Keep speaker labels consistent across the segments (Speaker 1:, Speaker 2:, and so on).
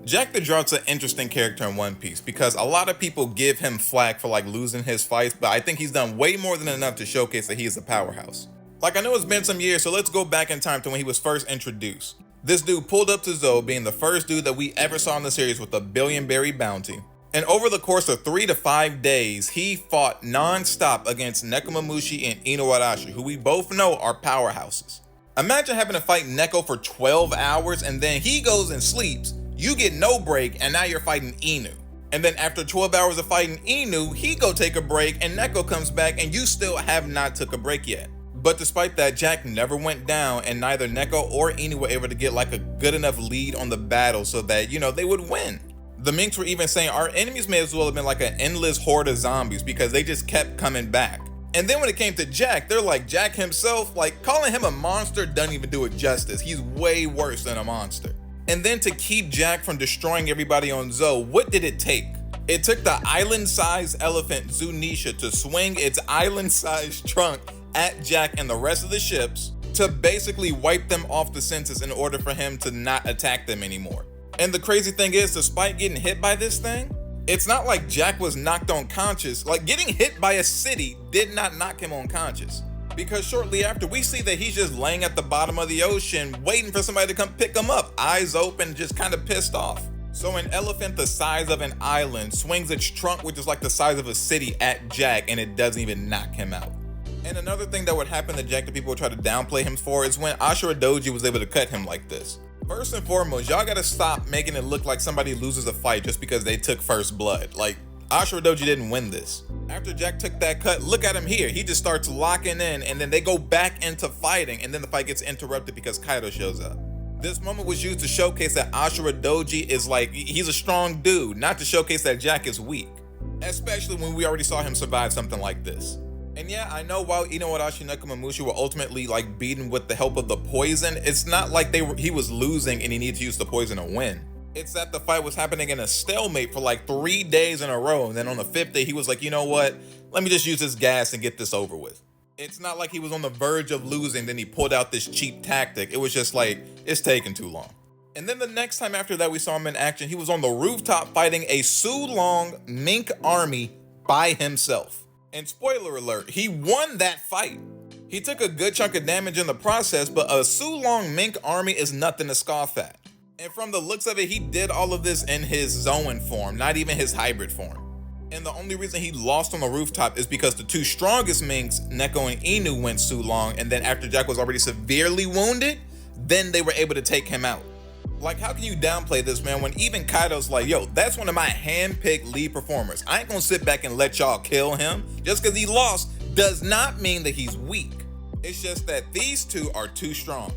Speaker 1: Jack the Drought's an interesting character in One Piece because a lot of people give him flack for like losing his fights, but I think he's done way more than enough to showcase that he is a powerhouse. Like, I know it's been some years, so let's go back in time to when he was first introduced. This dude pulled up to Zou, being the first dude that we ever saw in the series with a billion berry bounty. And over the course of 3 to 5 days, he fought non-stop against Nekomamushi and Inuarashi, who we both know are powerhouses. Imagine having to fight Neko for 12 hours and then he goes and sleeps, you get no break, and now you're fighting Inu. And then after 12 hours of fighting Inu, he go take a break and Neko comes back and you still have not took a break yet. But despite that, Jack never went down and neither Neko or Inu were able to get like a good enough lead on the battle so that, they would win. The Minks were even saying our enemies may as well have been like an endless horde of zombies because they just kept coming back. And then when it came to Jack, they're like, Jack himself, like calling him a monster doesn't even do it justice. He's way worse than a monster. And then to keep Jack from destroying everybody on Zou, what did it take? It took the island-sized elephant Zunisha to swing its island-sized trunk at Jack and the rest of the ships to basically wipe them off the census in order for him to not attack them anymore. And the crazy thing is, despite getting hit by this thing, it's not like Jack was knocked unconscious. Like, getting hit by a city did not knock him unconscious. Because shortly after, we see that he's just laying at the bottom of the ocean, waiting for somebody to come pick him up, eyes open, just kind of pissed off. So an elephant the size of an island swings its trunk, which is like the size of a city, at Jack, and it doesn't even knock him out. And another thing that would happen to Jack that people would try to downplay him for is when Ashura Doji was able to cut him like this. First and foremost, y'all gotta stop making it look like somebody loses a fight just because they took first blood. Like, Ashura Doji didn't win this. After Jack took that cut, look at him here. He just starts locking in and then they go back into fighting and then the fight gets interrupted because Kaido shows up. This moment was used to showcase that Ashura Doji is like, he's a strong dude, not to showcase that Jack is weak. Especially when we already saw him survive something like this. And yeah, I know while Inuarashi and Nekomamushi were ultimately like beaten with the help of the poison, it's not like he was losing and he needed to use the poison to win. It's that the fight was happening in a stalemate for like 3 days in a row, and then on the 5th day he was like, you know what, let me just use this gas and get this over with. It's not like he was on the verge of losing, then he pulled out this cheap tactic. It was just like, it's taking too long. And then the next time after that we saw him in action, he was on the rooftop fighting a Sulong Mink army by himself. And spoiler alert, he won that fight. He took a good chunk of damage in the process, but a Sulong Mink army is nothing to scoff at. And from the looks of it, he did all of this in his Zoan form, not even his hybrid form. And the only reason he lost on the rooftop is because the two strongest Minks, Neko and Inu, went Sulong, and then after Jack was already severely wounded, then they were able to take him out. Like, how can you downplay this, man, when even Kaido's like, yo, that's one of my hand-picked lead performers. I ain't gonna sit back and let y'all kill him. Just because he lost does not mean that he's weak. It's just that these two are too strong.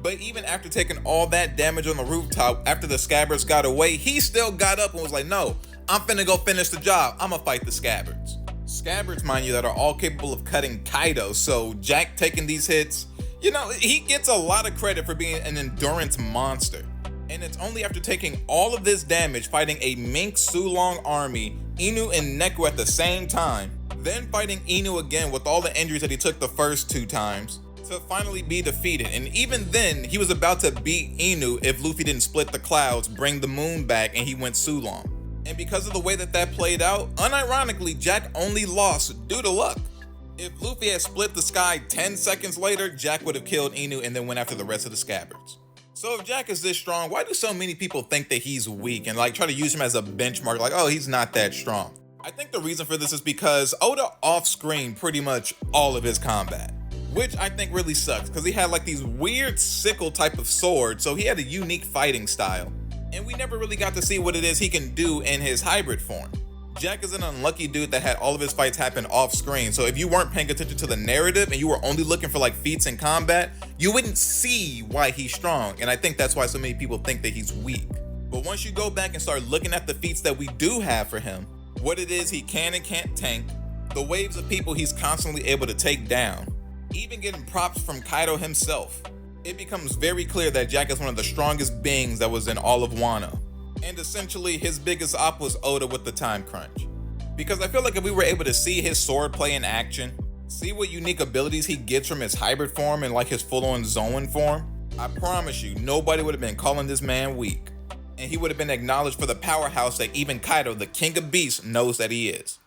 Speaker 1: But even after taking all that damage on the rooftop, after the Scabbards got away, he still got up and was like, no, I'm finna go finish the job. I'ma fight the Scabbards. Scabbards, mind you, that are all capable of cutting Kaido. So Jack taking these hits, he gets a lot of credit for being an endurance monster. And it's only after taking all of this damage, fighting a Mink Sulong army, Inu and Neko at the same time, then fighting Inu again with all the injuries that he took the first 2 times, to finally be defeated. And even then, he was about to beat Inu if Luffy didn't split the clouds, bring the moon back, and he went Sulong. And because of the way that played out, unironically, Jack only lost due to luck. If Luffy had split the sky 10 seconds later, Jack would have killed Inu and then went after the rest of the Scabbards. So if Jack is this strong, why do so many people think that he's weak and like try to use him as a benchmark, like, oh, he's not that strong? I think the reason for this is because Oda off-screened pretty much all of his combat, which I think really sucks because he had like these weird sickle type of swords, so he had a unique fighting style. And we never really got to see what it is he can do in his hybrid form. Jack is an unlucky dude that had all of his fights happen off screen, so if you weren't paying attention to the narrative and you were only looking for like feats in combat, you wouldn't see why he's strong, and I think that's why so many people think that he's weak. But once you go back and start looking at the feats that we do have for him, what it is he can and can't tank, the waves of people he's constantly able to take down, even getting props from Kaido himself, it becomes very clear that Jack is one of the strongest beings that was in all of Wano. And essentially his biggest op was Oda with the time crunch. Because I feel like if we were able to see his swordplay in action, see what unique abilities he gets from his hybrid form and like his full-on Zoan form, I promise you, nobody would have been calling this man weak. and he would have been acknowledged for the powerhouse that even Kaido, the king of beasts, knows that he is.